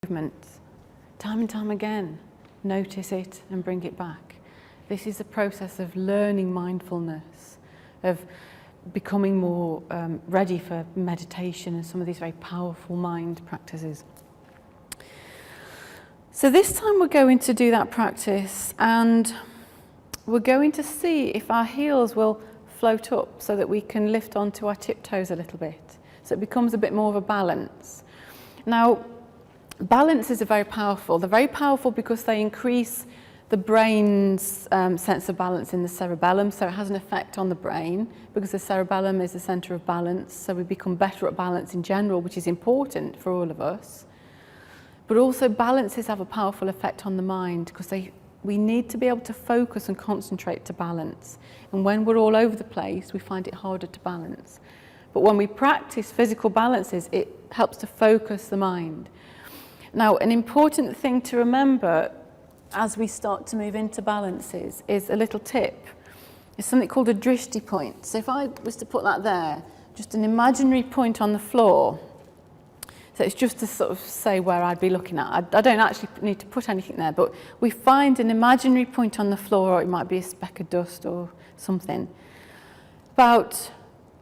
movement. Time and time again, notice it and bring it back. This is a process of learning mindfulness, of becoming more ready for meditation and some of these very powerful mind practices. So this time we're going to do that practice, and we're going to see if our heels will float up so that we can lift onto our tiptoes a little bit. So it becomes a bit more of a balance. Now, balances are very powerful. They're very powerful because they increase the brain's sense of balance in the cerebellum, so it has an effect on the brain because the cerebellum is the centre of balance, so we become better at balance in general, which is important for all of us. But also balances have a powerful effect on the mind because we need to be able to focus and concentrate to balance. And when we're all over the place, we find it harder to balance. But when we practice physical balances, it helps to focus the mind. Now, an important thing to remember as we start to move into balances is a little tip. It's something called a drishti point. So if I was to put that there, just an imaginary point on the floor. So it's just to sort of say where I'd be looking at. I don't actually need to put anything there, but we find an imaginary point on the floor, or it might be a speck of dust or something, about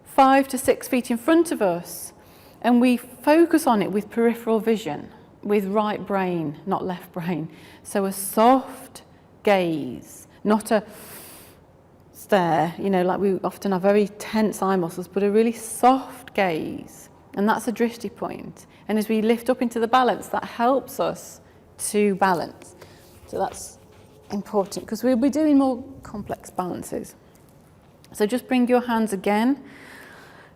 5 to 6 feet in front of us, and we focus on it with peripheral vision, with right brain, not left brain. So a soft gaze, not a stare, like we often have very tense eye muscles, but a really soft gaze. And that's a drishti point. And as we lift up into the balance, that helps us to balance. So that's important because we'll be doing more complex balances. So just bring your hands again,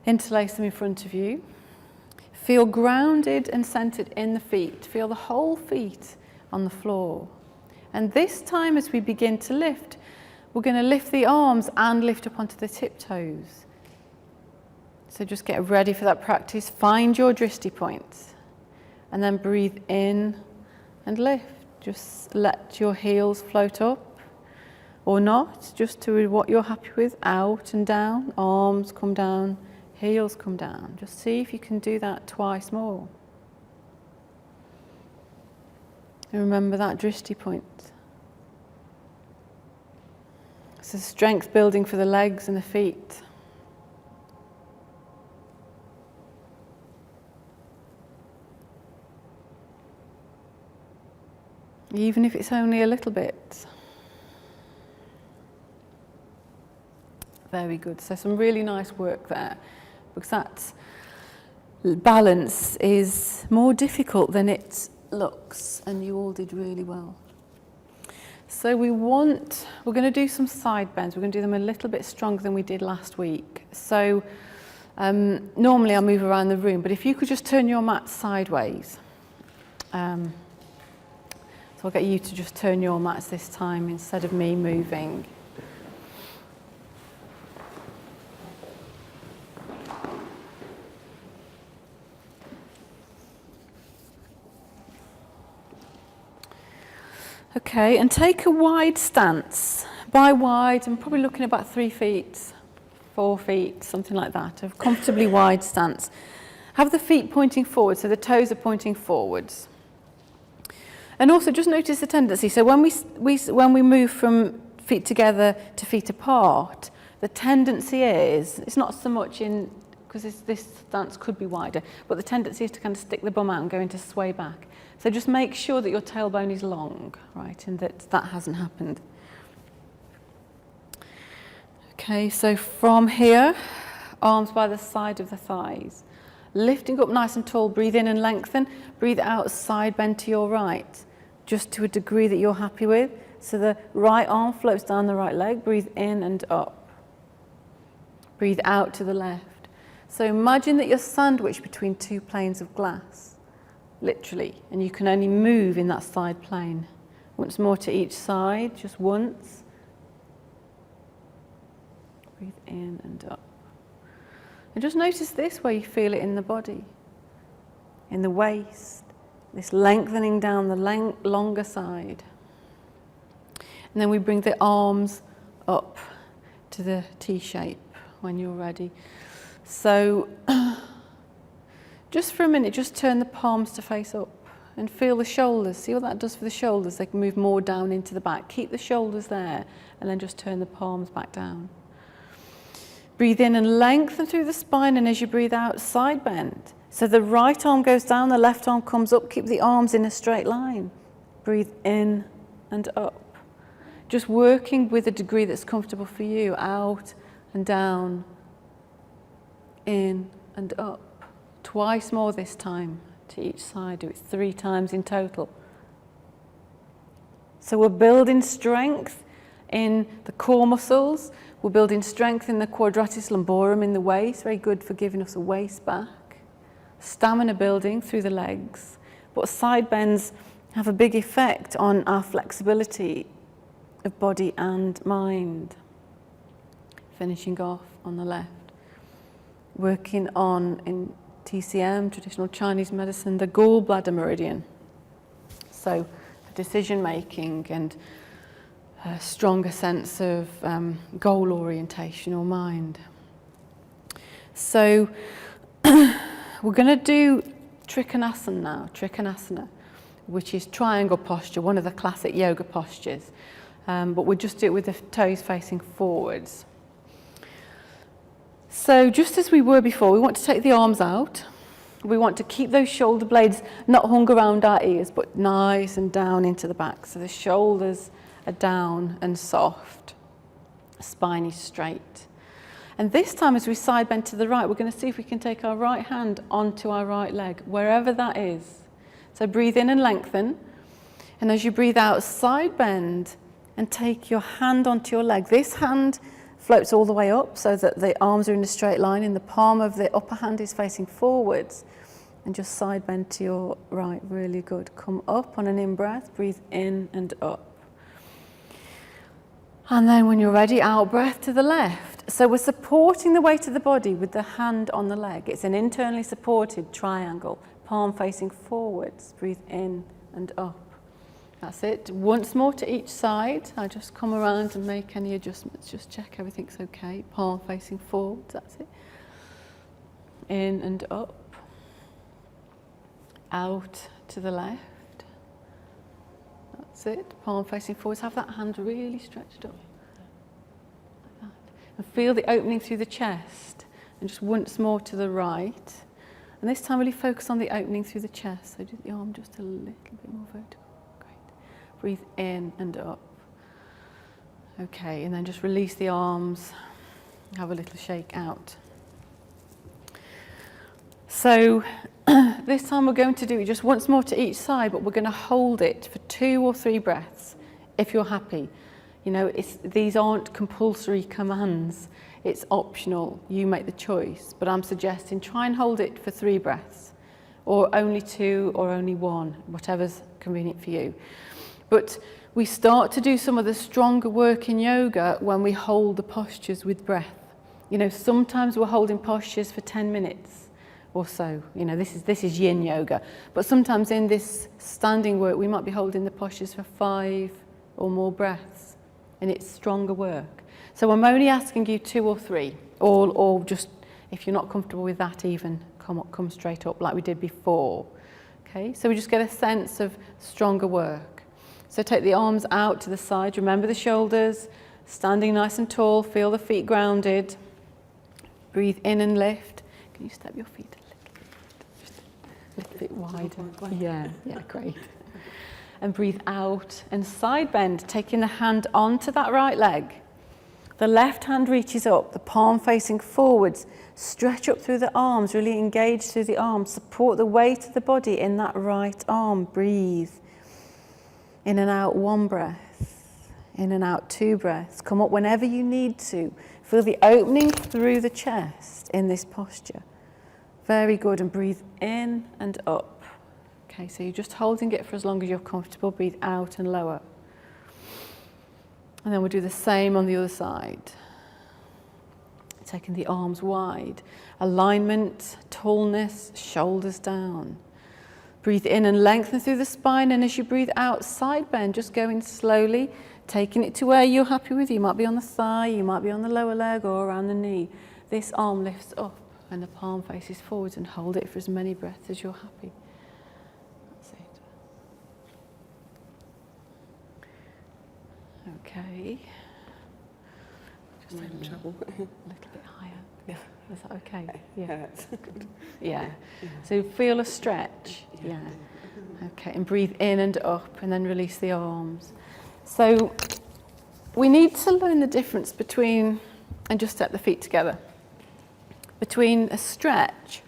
interlace them in front of you. Feel grounded and centered in the feet. Feel the whole feet on the floor. And this time as we begin to lift, we're going to lift the arms and lift up onto the tiptoes. So just get ready for that practice. Find your drishti point. And then breathe in and lift. Just let your heels float up or not, just to what you're happy with. Out and down, arms come down, heels come down. Just see if you can do that twice more. And remember that drishti point. It's a strength building for the legs and the feet. Even if it's only a little bit. Very good. So some really nice work there, because that balance is more difficult than it looks, and you all did really well. So we're going to do some side bends. We're going to do them a little bit stronger than we did last week. So normally I move around the room, but if you could just turn your mat sideways. So I'll get you to just turn your mats this time instead of me moving. Okay, and take a wide stance. By wide, I'm probably looking about 3 feet, 4 feet, something like that, a comfortably wide stance. Have the feet pointing forward, so the toes are pointing forwards. And also just notice the tendency. So when we move from feet together to feet apart, the tendency is, it's not so much in, because this stance could be wider, but the tendency is to kind of stick the bum out and go into sway back. So just make sure that your tailbone is long, right, and that hasn't happened. Okay, so from here, arms by the side of the thighs. Lifting up nice and tall, breathe in and lengthen, breathe out, side bend to your right, just to a degree that you're happy with. So the right arm floats down the right leg, breathe in and up. Breathe out to the left. So imagine that you're sandwiched between 2 planes of glass, literally, and you can only move in that side plane. Once more to each side, just once. Breathe in and up. And just notice this, where you feel it in the body, in the waist, this lengthening down the longer side. And then we bring the arms up to the T shape when you're ready. So just for a minute, just turn the palms to face up and feel the shoulders. See what that does for the shoulders? They can move more down into the back. Keep the shoulders there and then just turn the palms back down. Breathe in and lengthen through the spine, and as you breathe out, side bend. So the right arm goes down, the left arm comes up. Keep the arms in a straight line. Breathe in and up. Just working with a degree that's comfortable for you. Out and down, in and up. Twice more this time to each side. Do it 3 times in total. So we're building strength in the core muscles. We're building strength in the quadratus lumborum in the waist. Very good for giving us a waist back. Stamina building through the legs. But side bends have a big effect on our flexibility of body and mind. Finishing off on the left. Working on, in TCM, traditional Chinese medicine, the gallbladder meridian. So decision making and a stronger sense of goal orientation or mind. So we're going to do trikonasana now, trikonasana, which is triangle posture, one of the classic yoga postures. But we'll just do it with the toes facing forwards. So just as we were before, we want to take the arms out. We want to keep those shoulder blades not hung around our ears, but nice and down into the back. So the shoulders are down and soft. Spine is straight. And this time, as we side bend to the right, we're going to see if we can take our right hand onto our right leg, wherever that is. So breathe in and lengthen. And as you breathe out, side bend and take your hand onto your leg. This hand floats all the way up so that the arms are in a straight line, and the palm of the upper hand is facing forwards. And just side bend to your right, really good. Come up on an in-breath, breathe in and up. And then when you're ready, out breath to the left. So we're supporting the weight of the body with the hand on the leg. It's an internally supported triangle, palm facing forwards, breathe in and up. That's it. Once more to each side. I'll just come around and make any adjustments. Just check everything's okay. Palm facing forwards. That's it. In and up. Out to the left. That's it. Palm facing forwards. Have that hand really stretched up. Like that. And feel the opening through the chest. And just once more to the right. And this time really focus on the opening through the chest. So just the arm just a little bit more vertical. Breathe in and up. Okay, and then just release the arms. Have a little shake out. So this time we're going to do it just once more to each side, but we're going to hold it for 2 or 3 breaths, if you're happy. You know, these aren't compulsory commands. It's optional. You make the choice. But I'm suggesting try and hold it for 3 breaths, or only 2 or only 1, whatever's convenient for you. But we start to do some of the stronger work in yoga when we hold the postures with breath. You know, sometimes we're holding postures for 10 minutes or so. You know, this is yin yoga. But sometimes in this standing work, we might be holding the postures for 5 or more breaths. And it's stronger work. So I'm only asking you 2 or 3. Or just, if you're not comfortable with that even, come straight up like we did before. Okay, so we just get a sense of stronger work. So take the arms out to the side, remember the shoulders, standing nice and tall, feel the feet grounded. Breathe in and lift. Can you step your feet a little bit wider? Yeah, great. And breathe out and side bend, taking the hand onto that right leg. The left hand reaches up, the palm facing forwards. Stretch up through the arms, really engage through the arms. Support the weight of the body in that right arm. Breathe. In and out 1 breath, in and out 2 breaths. Come up whenever you need to. Feel the opening through the chest in this posture. Very good, and breathe in and up. Okay, so you're just holding it for as long as you're comfortable. Breathe out and lower. And then we'll do the same on the other side. Taking the arms wide. Alignment, tallness, shoulders down. Breathe in and lengthen through the spine, and as you breathe out, side bend, just going slowly, taking it to where you're happy with. You might be on the thigh, you might be on the lower leg or around the knee. This arm lifts up and the palm faces forwards, and hold it for as many breaths as you're happy. That's it. Okay. Just in trouble. A little bit higher. Yeah. Is that okay? Yeah. Yeah. That's good. Yeah. So feel a stretch. Yeah. Okay. And breathe in and up, and then release the arms. So we need to learn the difference between, and just step the feet together, between a stretch,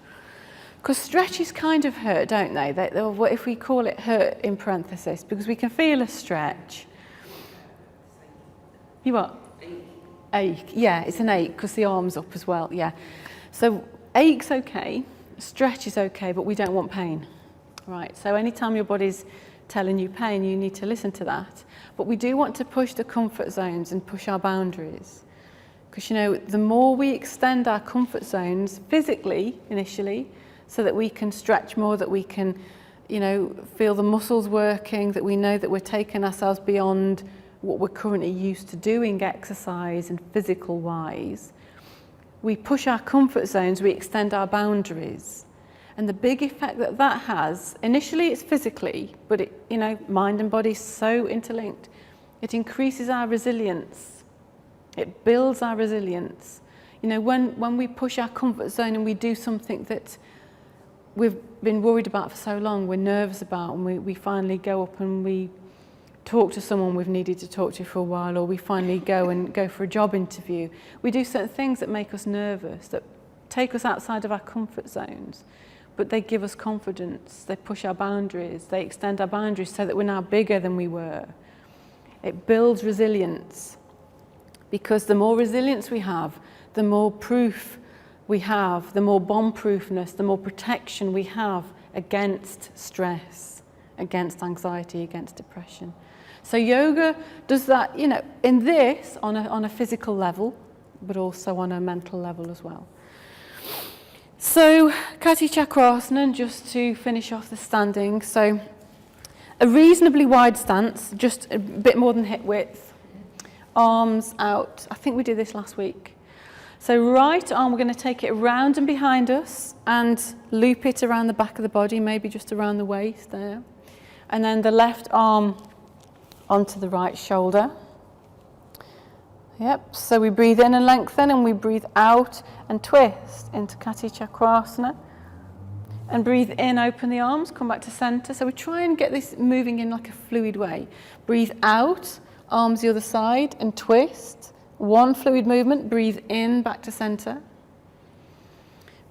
because stretches kind of hurt, don't they? What if we call it hurt in parenthesis, because we can feel a stretch. You what? Ache. Yeah, it's an ache because the arm's up as well. Yeah. So ache's okay, stretch is okay, but we don't want pain. Right. So anytime your body's telling you pain, you need to listen to that. But we do want to push the comfort zones and push our boundaries. Because, you know, the more we extend our comfort zones physically, initially, so that we can stretch more, that we can, you know, feel the muscles working, that we know that we're taking ourselves beyond what we're currently used to doing exercise and physical wise, we push our comfort zones, we extend our boundaries. And the big effect that that has, initially it's physically, but it, you know, mind and body is so interlinked. It increases our resilience. It builds our resilience. You know, when we push our comfort zone and we do something that we've been worried about for so long, we're nervous about, and we finally go up and we talk to someone we've needed to talk to for a while, or we finally go for a job interview. We do certain things that make us nervous, that take us outside of our comfort zones, but they give us confidence, they push our boundaries, they extend our boundaries so that we're now bigger than we were. It builds resilience, because the more resilience we have, the more proof we have, the more bomb-proofness, the more protection we have against stress, against anxiety, against depression. So yoga does that, you know, in this on a physical level, but also on a mental level as well. So kati chakrasana, just to finish off the standing. So a reasonably wide stance, just a bit more than hip width, arms out. I think we did this last week. So right arm, we're going to take it around and behind us and loop it around the back of the body, maybe just around the waist there. And then the left arm onto the right shoulder. Yep, so we breathe in and lengthen, and we breathe out and twist into kati chakrasana. And breathe in, open the arms, come back to center. So we try and get this moving in like a fluid way. Breathe out, arms the other side, and twist. One fluid movement, breathe in, back to center.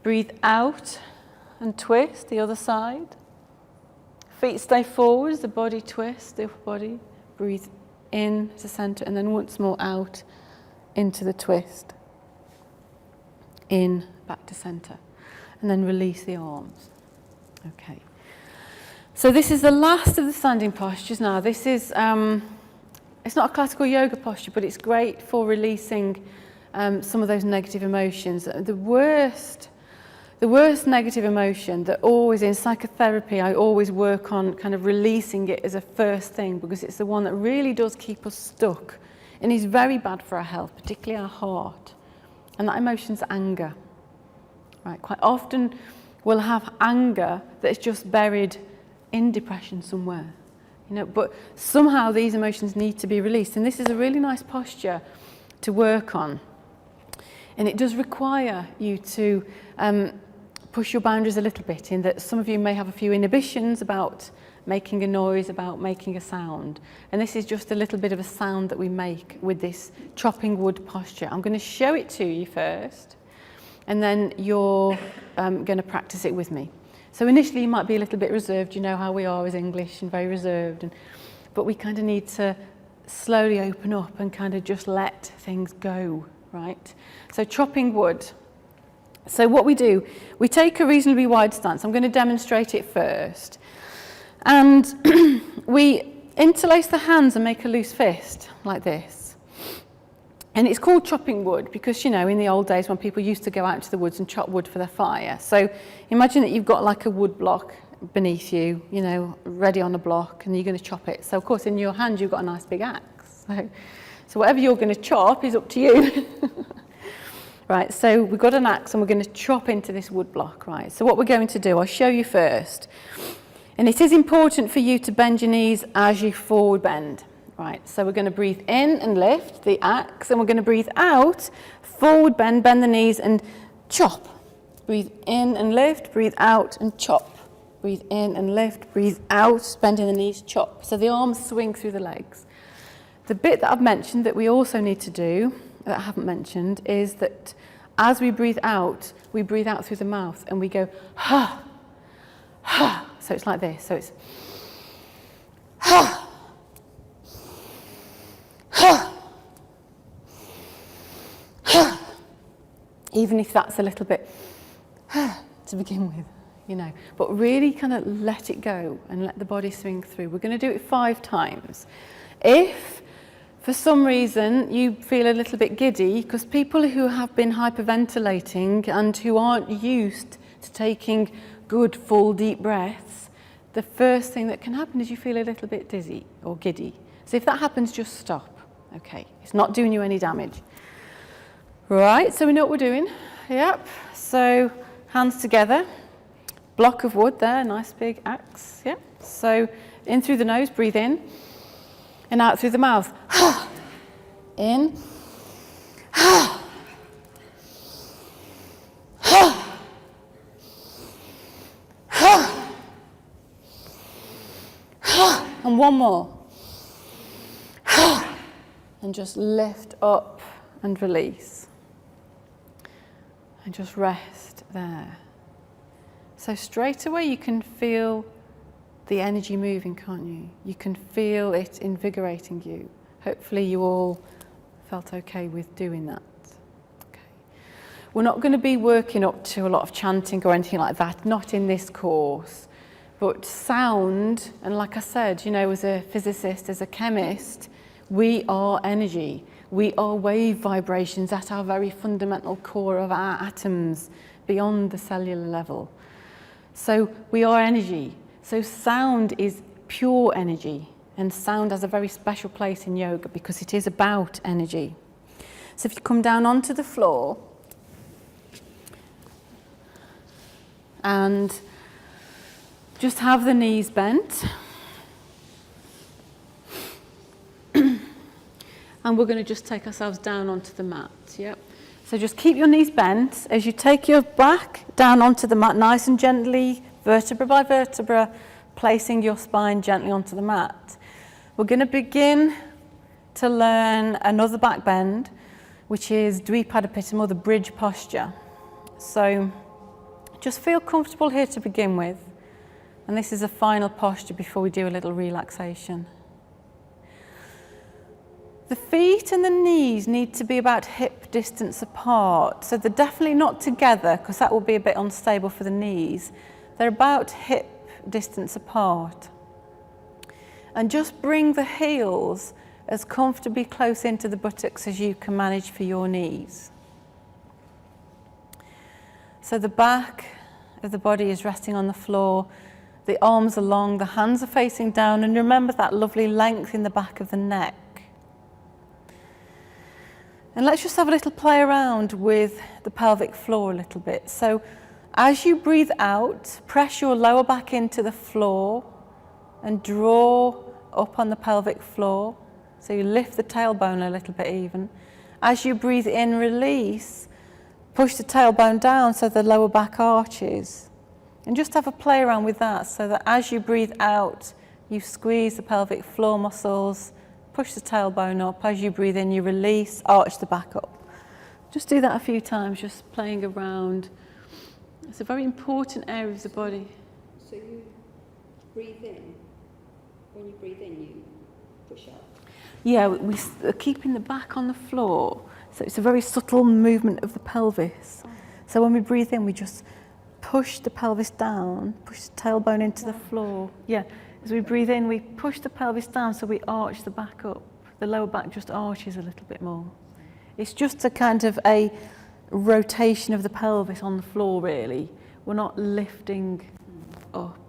Breathe out and twist the other side. Feet stay forward as the body twists, the upper body. Breathe in to center, and then once more out into the twist. In, back to center. And then release the arms. Okay. So this is the last of the standing postures now. This is, it's not a classical yoga posture, but it's great for releasing some of those negative emotions. The worst negative emotion that always in psychotherapy, I always work on kind of releasing it as a first thing, because it's the one that really does keep us stuck and is very bad for our health, particularly our heart. And that emotion's anger. Right? Quite often we'll have anger that's just buried in depression somewhere. You know, but somehow these emotions need to be released, and this is a really nice posture to work on. And it does require you to push your boundaries a little bit, in that some of you may have a few inhibitions about making a noise, about making a sound. And this is just a little bit of a sound that we make with this chopping wood posture. I'm going to show it to you first, and then you're going to practice it with me. So initially you might be a little bit reserved, you know how we are as English, and very reserved, but we kind of need to slowly open up and kind of just let things go, right? So chopping wood. So what we do, we take a reasonably wide stance. I'm going to demonstrate it first. And we interlace the hands and make a loose fist, like this. And it's called chopping wood because, you know, in the old days when people used to go out into the woods and chop wood for their fire. So imagine that you've got like a wood block beneath you, you know, ready on a block, and you're going to chop it. So, of course, in your hand, you've got a nice big axe. So whatever you're going to chop is up to you. Right, so we've got an axe and we're going to chop into this wood block, right? So what we're going to do, I'll show you first. And it is important for you to bend your knees as you forward bend, Right, so we're going to breathe in and lift the axe, and we're going to breathe out, forward bend, bend the knees and chop. Breathe in and lift, breathe out and chop. Breathe in and lift, breathe out, bending the knees, chop. So the arms swing through the legs. The bit that I've mentioned that we also need to do, that I haven't mentioned, is that as we breathe out through the mouth and we go, ha, ha. So it's like this, so it's, ha. Even if that's a little bit to begin with, you know, but really kind of let it go and let the body swing through. We're going to do it 5 times. If for some reason you feel a little bit giddy, because people who have been hyperventilating and who aren't used to taking good full deep breaths, the first thing that can happen is you feel a little bit dizzy or giddy. So if that happens, just stop. Okay, it's not doing you any damage. Right, so we know what we're doing. Yep, so hands together, block of wood there, nice big axe. Yep, so in through the nose, breathe in, and out through the mouth. In. And one more. And just lift up and release. And just rest there. So straight away you can feel the energy moving, can't you? You can feel it invigorating you. Hopefully you all felt okay with doing that. Okay. We're not going to be working up to a lot of chanting or anything like that, not in this course. But sound, and like I said, you know, as a physicist, as a chemist, we are energy. We are wave vibrations at our very fundamental core of our atoms, beyond the cellular level. So we are energy. So sound is pure energy, and sound has a very special place in yoga because it is about energy. So if you come down onto the floor and just have the knees bent. And we're going to just take ourselves down onto the mat. Yep. So just keep your knees bent as you take your back down onto the mat, nice and gently, vertebra by vertebra, placing your spine gently onto the mat. We're going to begin to learn another back bend, which is Dvipada Pittam, or the bridge posture. So just feel comfortable here to begin with. And this is a final posture before we do a little relaxation. The feet and the knees need to be about hip distance apart. So they're definitely not together, because that will be a bit unstable for the knees. They're about hip distance apart. And just bring the heels as comfortably close into the buttocks as you can manage for your knees. So the back of the body is resting on the floor. The arms are long, the hands are facing down, and remember that lovely length in the back of the neck. And let's just have a little play around with the pelvic floor a little bit. So as you breathe out, press your lower back into the floor and draw up on the pelvic floor. So you lift the tailbone a little bit even. As you breathe in, release, push the tailbone down so the lower back arches. And just have a play around with that so that as you breathe out, you squeeze the pelvic floor muscles, push the tailbone up. As you breathe in, you release, arch the back up. Just do that a few times, just playing around. It's a very important area of the body. So you breathe in. When you breathe in, you push up. Yeah, we're keeping the back on the floor. So it's a very subtle movement of the pelvis. So when we breathe in, we just push the pelvis down, push the tailbone into the floor. Yeah. As we breathe in, we push the pelvis down so we arch the back up. The lower back just arches a little bit more. It's just a kind of a rotation of the pelvis on the floor, really. We're not lifting up,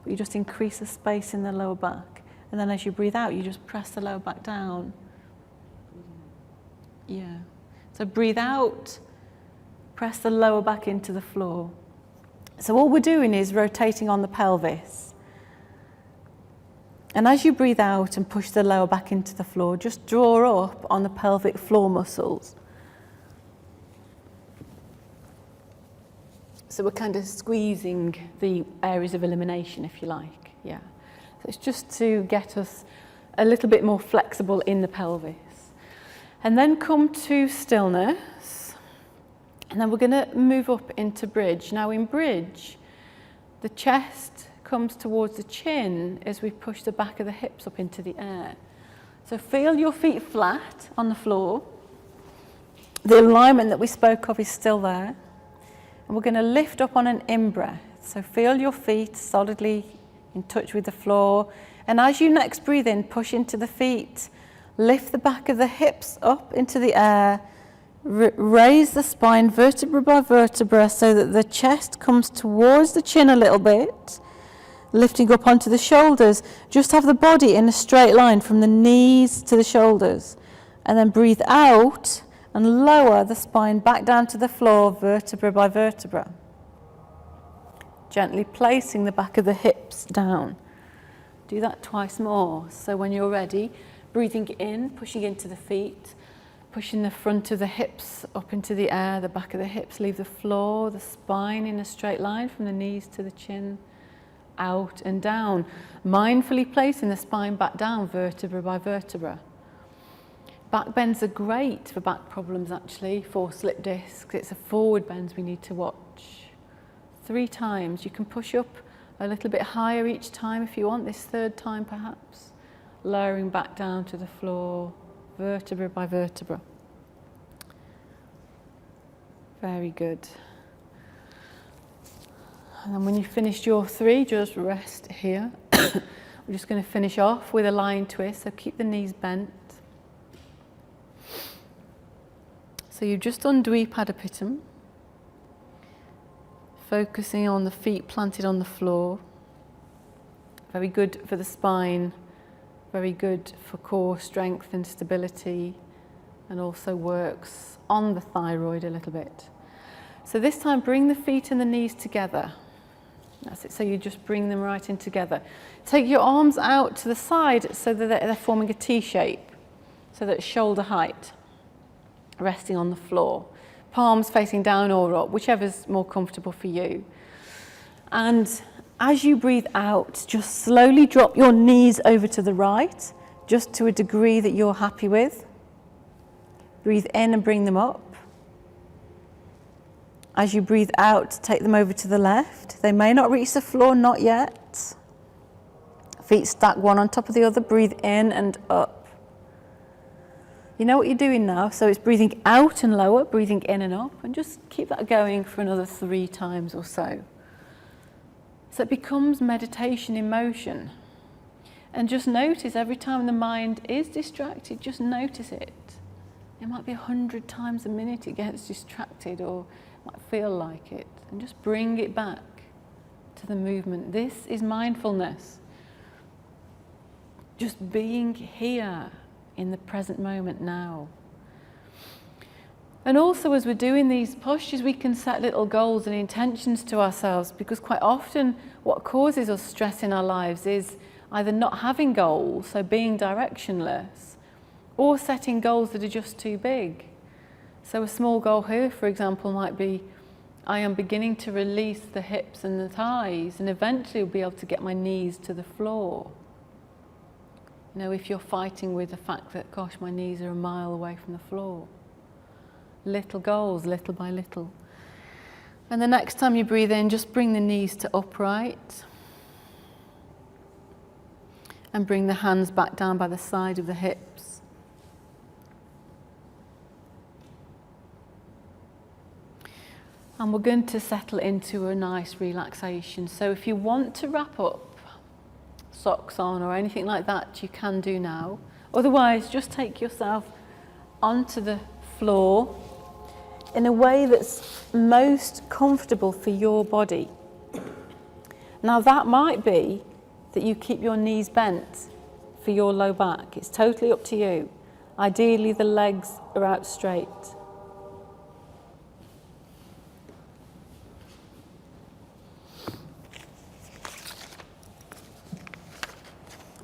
but you just increase the space in the lower back. And then as you breathe out, you just press the lower back down. Yeah. So breathe out, press the lower back into the floor. So all we're doing is rotating on the pelvis. And as you breathe out and push the lower back into the floor, just draw up on the pelvic floor muscles. So we're kind of squeezing the areas of elimination, if you like. Yeah. So it's just to get us a little bit more flexible in the pelvis. And then come to stillness. And then we're going to move up into bridge. Now in bridge, the chest comes towards the chin as we push the back of the hips up into the air. So feel your feet flat on the floor. The alignment that we spoke of is still there. And we're going to lift up on an in-breath. So feel your feet solidly in touch with the floor. And as you next breathe in, push into the feet. Lift the back of the hips up into the air. Raise the spine vertebra by vertebra so that the chest comes towards the chin a little bit. Lifting up onto the shoulders. Just have the body in a straight line from the knees to the shoulders. And then breathe out and lower the spine back down to the floor, vertebra by vertebra. Gently placing the back of the hips down. Do that twice more. So when you're ready, breathing in, pushing into the feet, pushing the front of the hips up into the air, the back of the hips leave the floor, the spine in a straight line from the knees to the chin, out and down. Mindfully placing the spine back down, vertebra by vertebra. Back bends are great for back problems actually, for slip discs. It's a forward bends we need to watch. 3 times. You can push up a little bit higher each time if you want, this third time perhaps. Lowering back down to the floor, vertebra by vertebra. Very good. And then when you've finished your 3, just rest here. We're just going to finish off with a lying twist, so keep the knees bent. So you've just done Dvipada Pittam, focusing on the feet planted on the floor. Very good for the spine, very good for core strength and stability, and also works on the thyroid a little bit. So this time bring the feet and the knees together. That's it, so you just bring them right in together. Take your arms out to the side so that they're forming a T shape, so that it's shoulder height. Resting on the floor, palms facing down or up, whichever's more comfortable for you. And as you breathe out, just slowly drop your knees over to the right, just to a degree that you're happy with. Breathe in and bring them up. As you breathe out, take them over to the left. They may not reach the floor, not yet. Feet stack one on top of the other, breathe in and up. You know what you're doing now, so it's breathing out and lower, breathing in and up, and just keep that going for another 3 times or so. So it becomes meditation in motion. And just notice every time the mind is distracted, just notice it. It might be 100 times a minute it gets distracted, or it might feel like it, and just bring it back to the movement. This is mindfulness. Just being here in the present moment now. And also as we're doing these postures, we can set little goals and intentions to ourselves, because quite often what causes us stress in our lives is either not having goals, so being directionless, or setting goals that are just too big. So a small goal here, for example, might be, I am beginning to release the hips and the thighs, and eventually will be able to get my knees to the floor. You know, if you're fighting with the fact that, gosh, my knees are a mile away from the floor. Little goals, little by little. And the next time you breathe in, just bring the knees to upright. And bring the hands back down by the side of the hips. And we're going to settle into a nice relaxation. So if you want to wrap up, socks on or anything like that, you can do now. Otherwise, just take yourself onto the floor in a way that's most comfortable for your body. Now that might be that you keep your knees bent for your low back. It's totally up to you. Ideally the legs are out straight.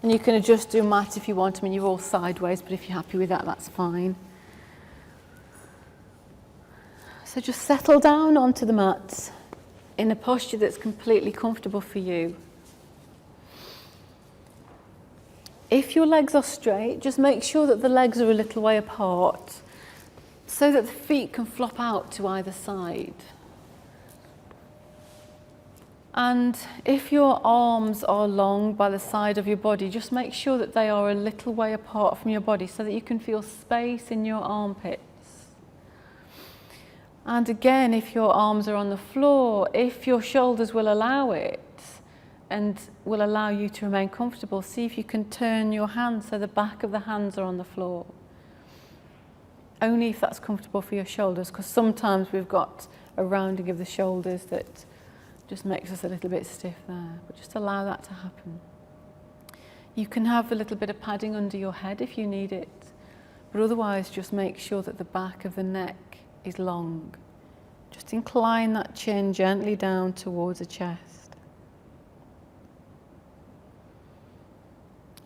And you can adjust your mat if you want. I mean, you're all sideways, but if you're happy with that, that's fine. So just settle down onto the mat in a posture that's completely comfortable for you. If your legs are straight, just make sure that the legs are a little way apart so that the feet can flop out to either side. And if your arms are long by the side of your body, just make sure that they are a little way apart from your body so that you can feel space in your armpits. And again, if your arms are on the floor, if your shoulders will allow it and will allow you to remain comfortable, see if you can turn your hands so the back of the hands are on the floor. Only if that's comfortable for your shoulders, because sometimes we've got a rounding of the shoulders that just makes us a little bit stiff there, but just allow that to happen. You can have a little bit of padding under your head if you need it, but otherwise just make sure that the back of the neck is long. Just incline that chin gently down towards the chest.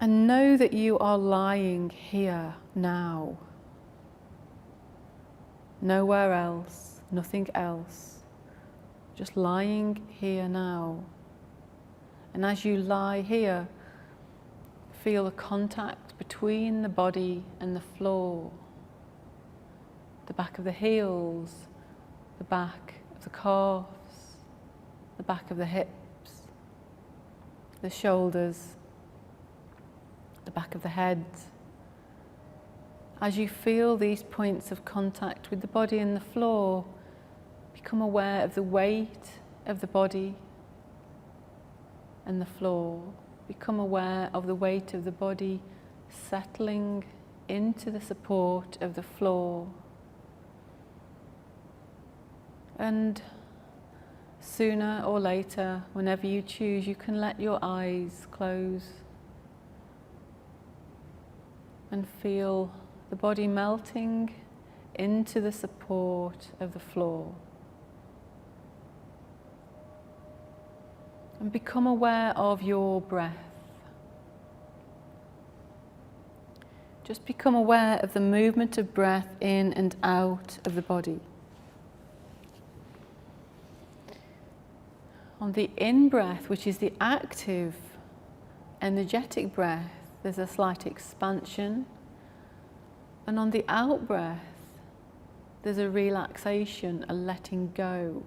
And know that you are lying here now. Nowhere else, nothing else. Just lying here now. And as you lie here, feel the contact between the body and the floor. The back of the heels, the back of the calves, the back of the hips, the shoulders, the back of the head. As you feel these points of contact with the body and the floor, become aware of the weight of the body and the floor. Become aware of the weight of the body settling into the support of the floor. And sooner or later, whenever you choose, you can let your eyes close and feel the body melting into the support of the floor. And become aware of your breath. Just become aware of the movement of breath in and out of the body. On the in-breath, which is the active, energetic breath, there's a slight expansion. And on the out-breath, there's a relaxation, a letting go.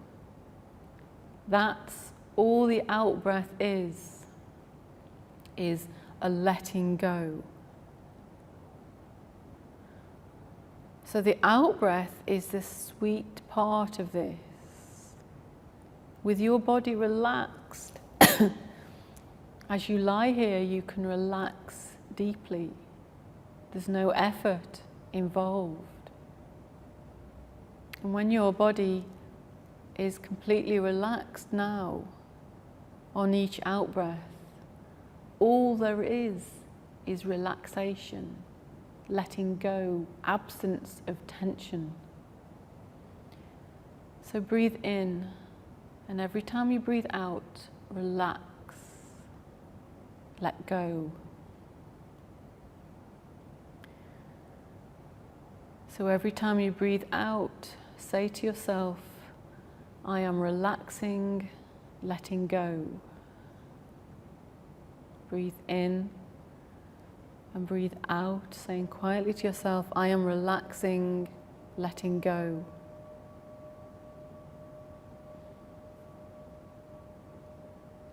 That's all the out-breath is a letting go. So the out-breath is the sweet part of this. With your body relaxed, as you lie here, you can relax deeply. There's no effort involved. And when your body is completely relaxed now, on each out-breath, all there is relaxation, letting go, absence of tension. So breathe in, and every time you breathe out, relax, let go. So every time you breathe out, say to yourself, I am relaxing, letting go. Breathe in and breathe out, saying quietly to yourself, I am relaxing, letting go.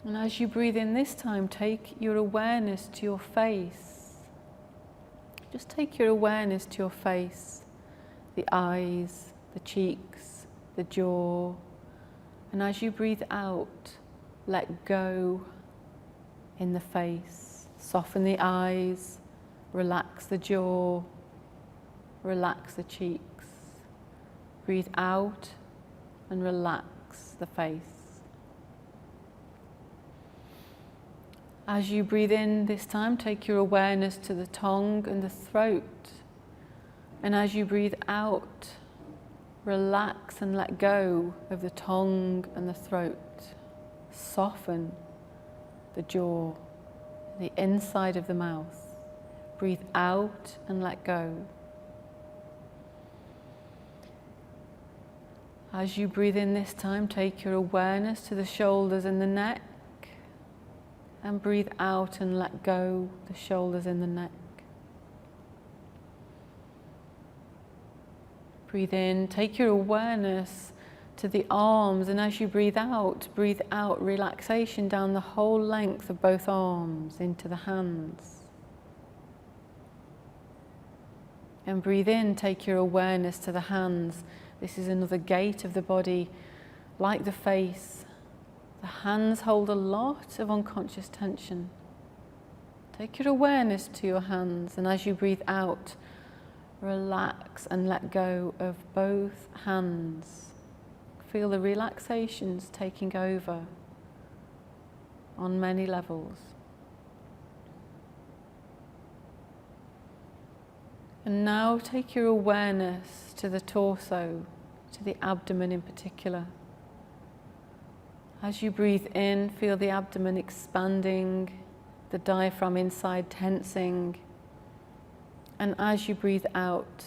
And as you breathe in this time, take your awareness to your face. Just take your awareness to your face, the eyes, the cheeks, the jaw. And as you breathe out, let go in the face. Soften the eyes, relax the jaw, relax the cheeks. Breathe out and relax the face. As you breathe in this time, take your awareness to the tongue and the throat. And as you breathe out, relax and let go of the tongue and the throat. Soften the jaw the inside of the mouth. Breathe out and let go. As you breathe in this time, take your awareness to the shoulders and the neck, and breathe out and let go the shoulders and the neck. Breathe in, take your awareness to the arms, and as you breathe out relaxation down the whole length of both arms into the hands. And breathe in, take your awareness to the hands. This is another gate of the body, like the face. The hands hold a lot of unconscious tension. Take your awareness to your hands, and as you breathe out, relax and let go of both hands. Feel the relaxations taking over on many levels. And now take your awareness to the torso, to the abdomen in particular. As you breathe in, feel the abdomen expanding, the diaphragm inside tensing. And as you breathe out,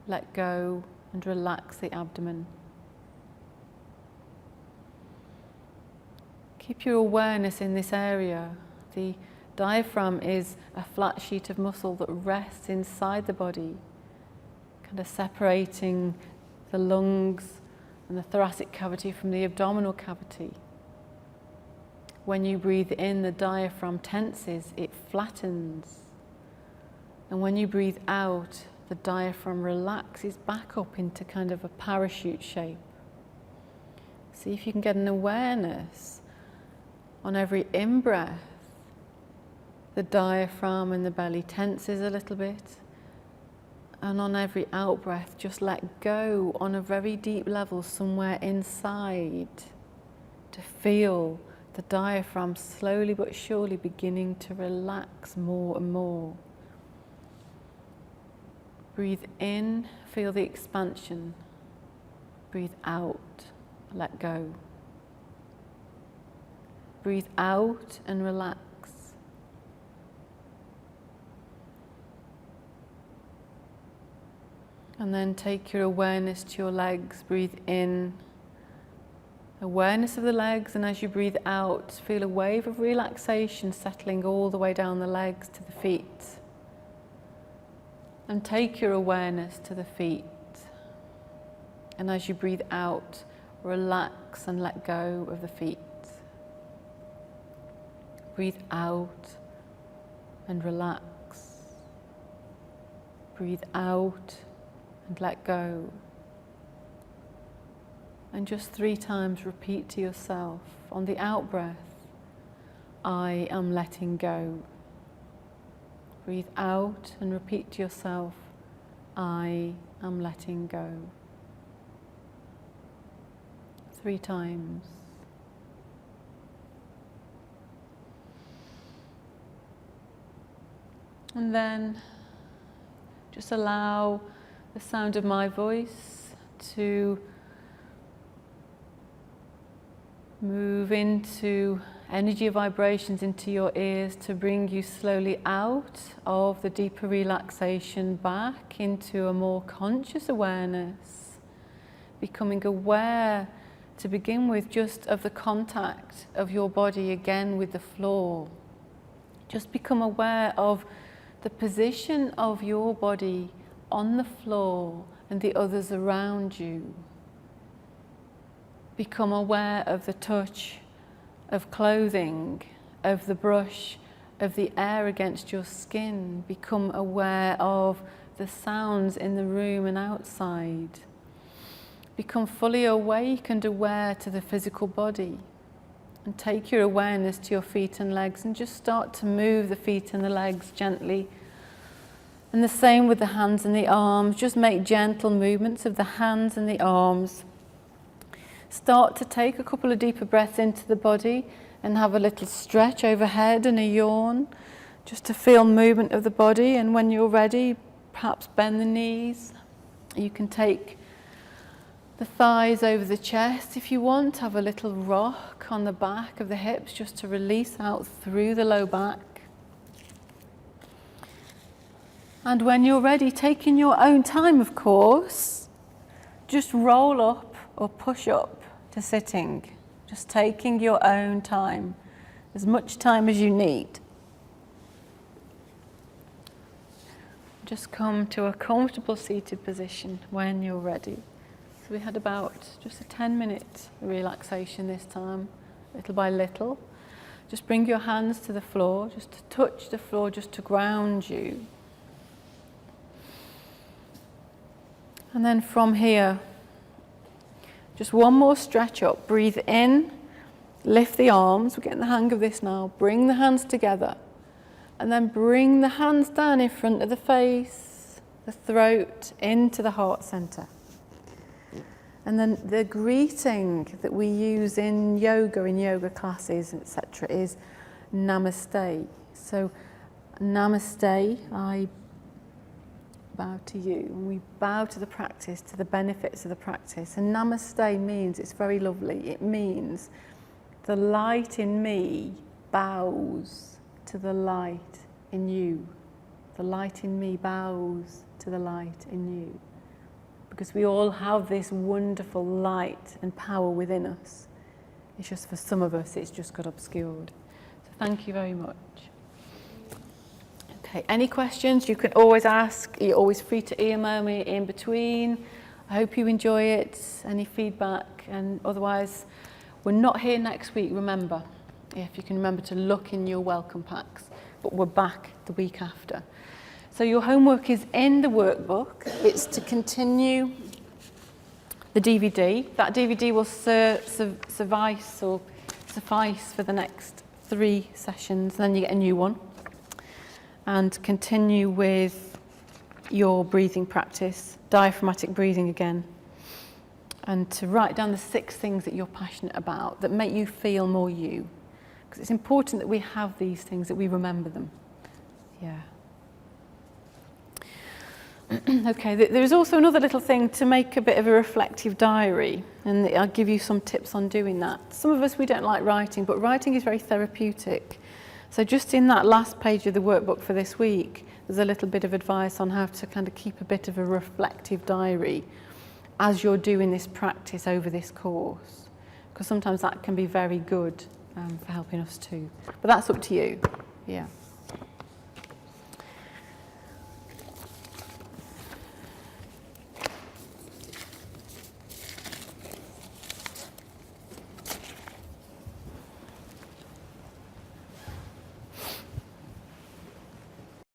let go and relax the abdomen. Keep your awareness in this area. The diaphragm is a flat sheet of muscle that rests inside the body, kind of separating the lungs and the thoracic cavity from the abdominal cavity. When you breathe in, the diaphragm tenses, it flattens. And when you breathe out, the diaphragm relaxes back up into kind of a parachute shape. See if you can get an awareness on every in-breath. The diaphragm and the belly tenses a little bit. And on every out-breath, just let go on a very deep level somewhere inside to feel the diaphragm slowly but surely beginning to relax more and more. Breathe in, feel the expansion. Breathe out, let go. Breathe out and relax. And then take your awareness to your legs. Breathe in, awareness of the legs, and as you breathe out, feel a wave of relaxation settling all the way down the legs to the feet. And take your awareness to the feet. And as you breathe out, relax and let go of the feet. Breathe out and relax. Breathe out and let go. And just 3 times repeat to yourself on the out breath, I am letting go. Breathe out and repeat to yourself, I am letting go. 3 times. And then just allow the sound of my voice to move into energy vibrations into your ears to bring you slowly out of the deeper relaxation back into a more conscious awareness, becoming aware to begin with just of the contact of your body again with the floor. Just become aware of the position of your body on the floor and the others around you. Become aware of the touch of clothing, of the brush, of the air against your skin. Become aware of the sounds in the room and outside. Become fully awake and aware to the physical body. And take your awareness to your feet and legs and just start to move the feet and the legs gently. And the same with the hands and the arms. Just make gentle movements of the hands and the arms. Start to take a couple of deeper breaths into the body and have a little stretch overhead and a yawn, just to feel movement of the body. And when you're ready, perhaps bend the knees. You can take the thighs over the chest. If you want, have a little rock on the back of the hips just to release out through the low back. And when you're ready, taking your own time, of course, just roll up or push up to sitting. Just taking your own time, as much time as you need. Just come to a comfortable seated position when you're ready. So we had about just a 10-minute relaxation this time, little by little. Just bring your hands to the floor, just to touch the floor, just to ground you. And then from here, just one more stretch up. Breathe in, lift the arms. We're getting the hang of this now. Bring the hands together. And then bring the hands down in front of the face, the throat, into the heart center. And then the greeting that we use in yoga classes, etc., is namaste. So namaste, I bow to you. And we bow to the practice, to the benefits of the practice. And namaste means, it's very lovely, it means the light in me bows to the light in you. The light in me bows to the light in you. Because we all have this wonderful light and power within us. It's just for some of us, it's just got obscured. So thank you very much. Okay, any questions you can always ask. You're always free to email me in between. I hope you enjoy it. Any feedback? And otherwise, we're not here next week, remember. If you can remember to look in your welcome packs. But we're back the week after. So your homework is in the workbook. It's to continue the DVD. That DVD will suffice for the next 3 sessions. Then you get a new one. And continue with your breathing practice, diaphragmatic breathing again. And to write down the 6 things that you're passionate about that make you feel more you. Because it's important that we have these things, that we remember them. Yeah. Okay, there's also another little thing to make a bit of a reflective diary, and I'll give you some tips on doing that. Some of us, we don't like writing, but writing is very therapeutic. So just in that last page of the workbook for this week, there's a little bit of advice on how to kind of keep a bit of a reflective diary as you're doing this practice over this course, because sometimes that can be very good for helping us too. But that's up to you. Yeah.